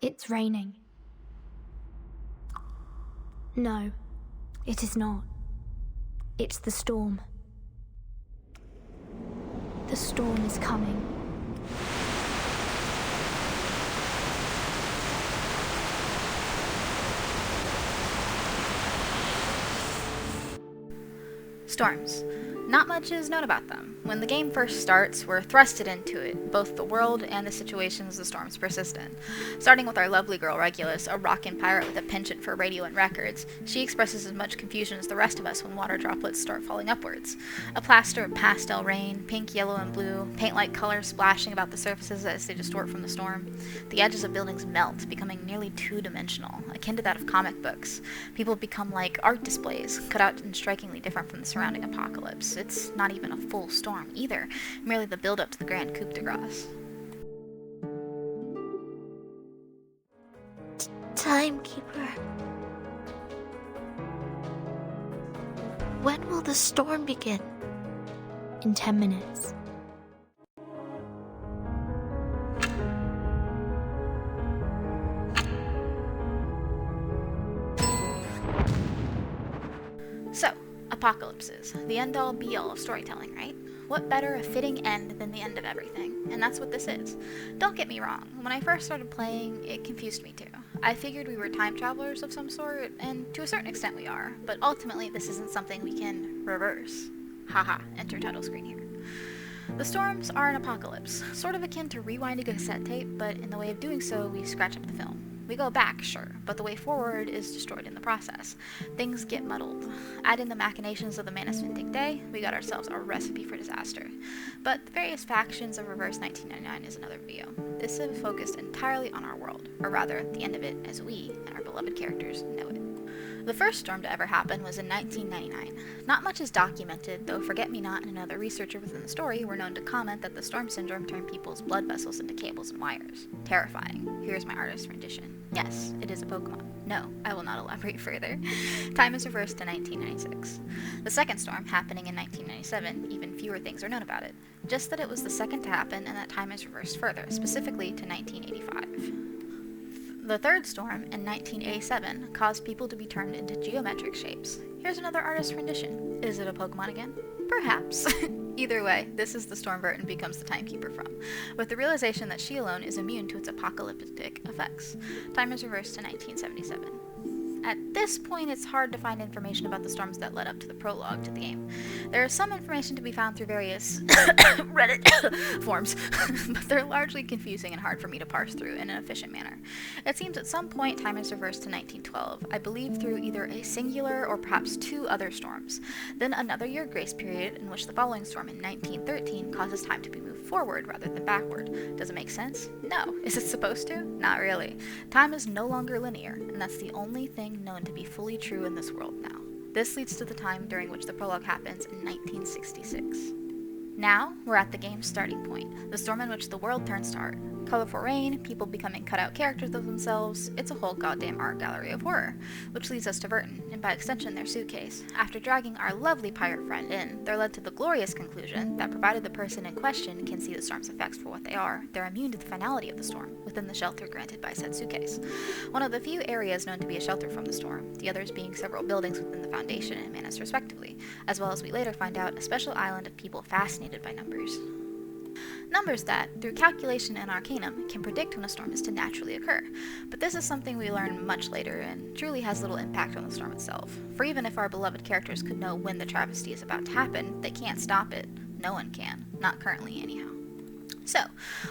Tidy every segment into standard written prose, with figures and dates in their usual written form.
It's raining. No, it is not. It's the storm. The storm is coming. Storms. Not much is known about them. When the game first starts, we're thrusted into it, both the world and the situations the storms persist in. Starting with our lovely girl Regulus, a rockin' pirate with a penchant for radio and records, she expresses as much confusion as the rest of us when water droplets start falling upwards. A plaster of pastel rain, pink, yellow, and blue, paint-like colors splashing about the surfaces as they distort from the storm. The edges of buildings melt, becoming nearly two-dimensional, akin to that of comic books. People become like art displays, cut out and strikingly different from the surrounding apocalypse. It's not even a full storm either, merely the build-up to the grand coup de grace. Timekeeper. When will the storm begin? In 10 minutes. So, apocalypses, the end-all be-all of storytelling, right? What better a fitting end than the end of everything? And that's what this is. Don't get me wrong, when I first started playing, it confused me too. I figured we were time travelers of some sort, and to a certain extent we are, but ultimately this isn't something we can reverse. Haha, enter title screen here. The storms are an apocalypse, sort of akin to rewinding a cassette tape, but in the way of doing so, we scratch up the film. We go back, sure, but the way forward is destroyed in the process. Things get muddled. Add in the machinations of the Manus Vindictae, we got ourselves a recipe for disaster. But the various factions of Reverse 1999 is another video. This is focused entirely on our world, or rather, the end of it as we and our beloved characters know it. The first storm to ever happen was in 1999. Not much is documented, though Forget-Me-Not and another researcher within the story were known to comment that the storm syndrome turned people's blood vessels into cables and wires. Terrifying. Here's my artist's rendition. Yes, it is a Pokemon. No, I will not elaborate further. Time is reversed to 1996. The second storm, happening in 1997, even fewer things are known about it. Just that it was the second to happen and that time is reversed further, specifically to 1985. The third storm, in 1987, caused people to be turned into geometric shapes. Here's another artist's rendition. Is it a Pokemon again? Perhaps. Either way, this is the storm Burton becomes the timekeeper from, with the realization that she alone is immune to its apocalyptic effects. Time is reversed to 1977. At this point, it's hard to find information about the storms that led up to the prologue to the game. There is some information to be found through various Reddit forums, but they're largely confusing and hard for me to parse through in an efficient manner. It seems at some point time is reversed to 1912, I believe through either a singular or perhaps two other storms. Then another year grace period in which the following storm in 1913 causes time to be moved forward rather than backward. Does it make sense? No. Is it supposed to? Not really. Time is no longer linear, and that's the only thing known to be fully true in this world now. This leads to the time during which the prologue happens in 1966. Now, we're at the game's starting point, the storm in which the world turns to art. Colorful rain, people becoming cut-out characters of themselves, it's a whole goddamn art gallery of horror. Which leads us to Burton, and by extension their suitcase. After dragging our lovely pirate friend in, they're led to the glorious conclusion that provided the person in question can see the storm's effects for what they are, they're immune to the finality of the storm, within the shelter granted by said suitcase. One of the few areas known to be a shelter from the storm, the others being several buildings within the Foundation and Manus respectively, as well as we later find out, a special island of people fascinated by numbers. Numbers that, through calculation and arcanum, can predict when a storm is to naturally occur. But this is something we learn much later and truly has little impact on the storm itself. For even if our beloved characters could know when the travesty is about to happen, they can't stop it. No one can. Not currently, anyhow. So,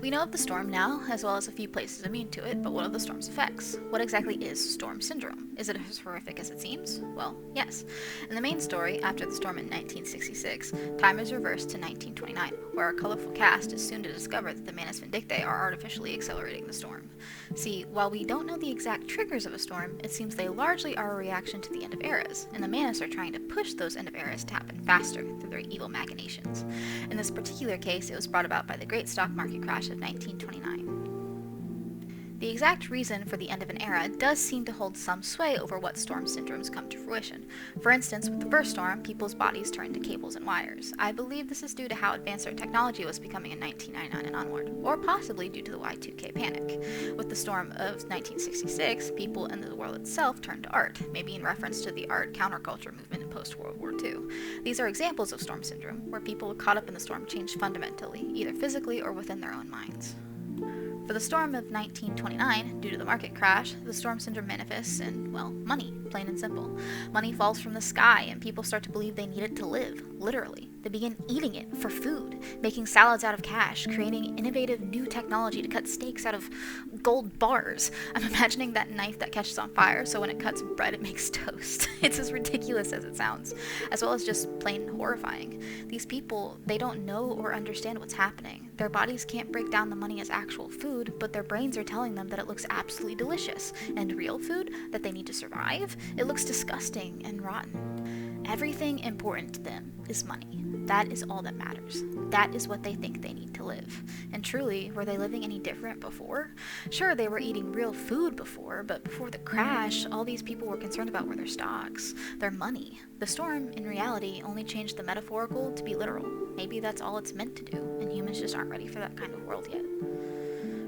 we know of the storm now, as well as a few places immune to it, but what are the storm's effects? What exactly is storm syndrome? Is it as horrific as it seems? Well, yes. In the main story, after the storm in 1966, time is reversed to 1929, where our colorful cast is soon to discover that the Manus Vindictae are artificially accelerating the storm. See, while we don't know the exact triggers of a storm, it seems they largely are a reaction to the end of eras, and the Manus are trying to push those end of eras to happen faster through their evil machinations. In this particular case, it was brought about by the great stock market crash of 1929. The exact reason for the end of an era does seem to hold some sway over what storm syndromes come to fruition. For instance, with the first storm, people's bodies turned to cables and wires. I believe this is due to how advanced our technology was becoming in 1999 and onward, or possibly due to the Y2K panic. With the storm of 1966, people and the world itself turned to art, maybe in reference to the art counterculture movement in post-World War II. These are examples of storm syndrome, where people caught up in the storm changed fundamentally, either physically or within their own minds. For the storm of 1929, due to the market crash, the storm syndrome manifests in, well, money, plain and simple. Money falls from the sky, and people start to believe they need it to live, literally. They begin eating it for food, making salads out of cash, creating innovative new technology to cut steaks out of gold bars. I'm imagining that knife that catches on fire, so when it cuts bread, it makes toast. It's as ridiculous as it sounds, as well as just plain horrifying. These people, they don't know or understand what's happening. Their bodies can't break down the money as actual food, but their brains are telling them that it looks absolutely delicious, and real food that they need to survive, it looks disgusting and rotten. Everything important to them is money. That is all that matters. That is what they think they need to live. And truly, were they living any different before? Sure, they were eating real food before, but before the crash, all these people were concerned about were their stocks, their money. The storm, in reality, only changed the metaphorical to be literal. Maybe that's all it's meant to do, and humans just aren't ready for that kind of world yet.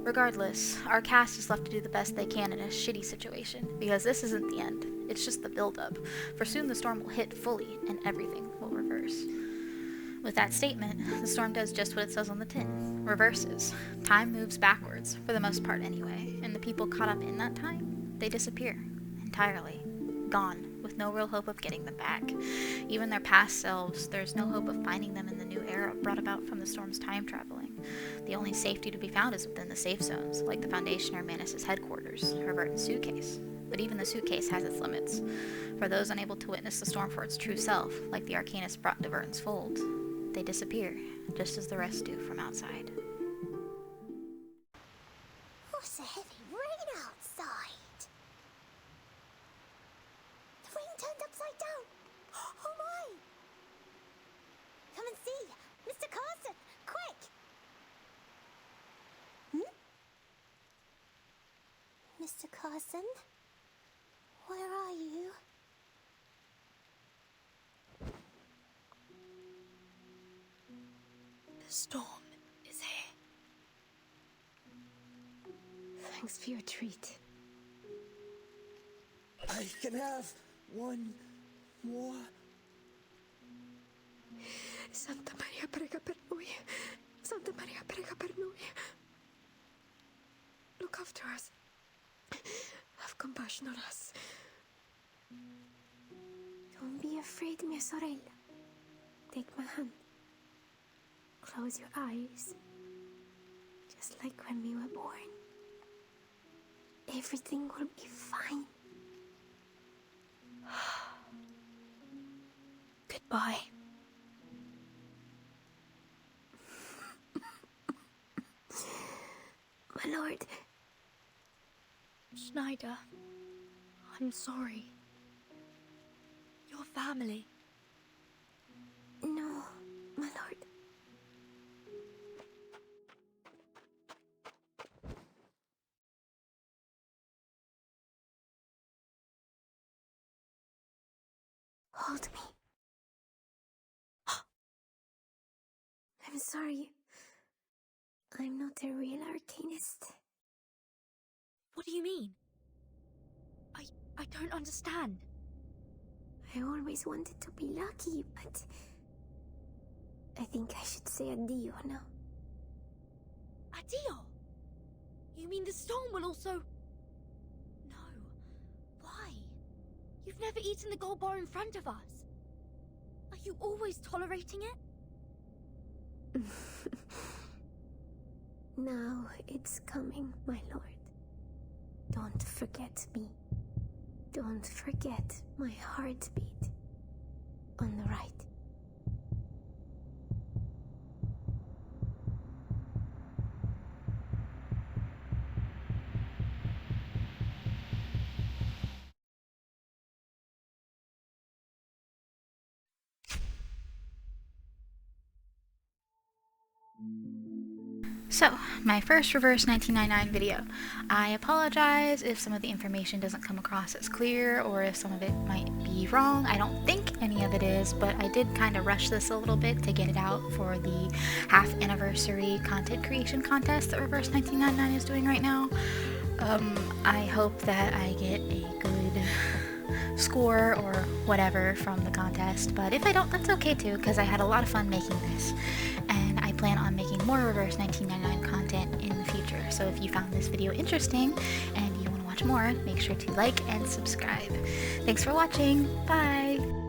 Regardless, our cast is left to do the best they can in a shitty situation, because this isn't the end. It's just the build-up, for soon the storm will hit fully, and everything will reverse. With that statement, the storm does just what it says on the tin. Reverses. Time moves backwards, for the most part anyway, and the people caught up in that time, they disappear. Entirely. Gone, with no real hope of getting them back. Even their past selves, there's no hope of finding them in the new era brought about from the storm's time traveling. The only safety to be found is within the safe zones, like the Foundation or Manus' headquarters, or Verton's suitcase. But even the suitcase has its limits. For those unable to witness the storm for its true self, like the Arcanist brought into Verton's fold, they disappear, just as the rest do from outside. What a heavy rain outside! The rain turned upside down! Oh my! Come and see! Mr. Carson! Quick! Mr. Carson? Where are you? The storm is here. Thanks for your treat. I can have one more. Santa Maria prega per noi. Santa Maria prega per noi. Look after us. Have compassion on us. Don't be afraid, mia sorella. Take my hand. Close your eyes. Just like when we were born. Everything will be fine. Goodbye. My lord. Schneider, I'm sorry. Your family. No, my lord. Hold me. I'm sorry. I'm not a real arcanist. What do you mean? I don't understand. I always wanted to be lucky, but I think I should say addio now. Addio? You mean the storm will also... No. Why? You've never eaten the gold bar in front of us. Are you always tolerating it? Now it's coming, my lord. Don't forget me. Don't forget my heartbeat. On the right. So, my first Reverse 1999 video. I apologize if some of the information doesn't come across as clear or if some of it might be wrong. I don't think any of it is, but I did kind of rush this a little bit to get it out for the half anniversary content creation contest that Reverse 1999 is doing right now. I hope that I get a good score or whatever from the contest, but if I don't, that's okay too, because I had a lot of fun making this, and I plan on making more Reverse 1999 content in the future. So if you found this video interesting and you want to watch more, make sure to like and subscribe. Thanks for watching. Bye!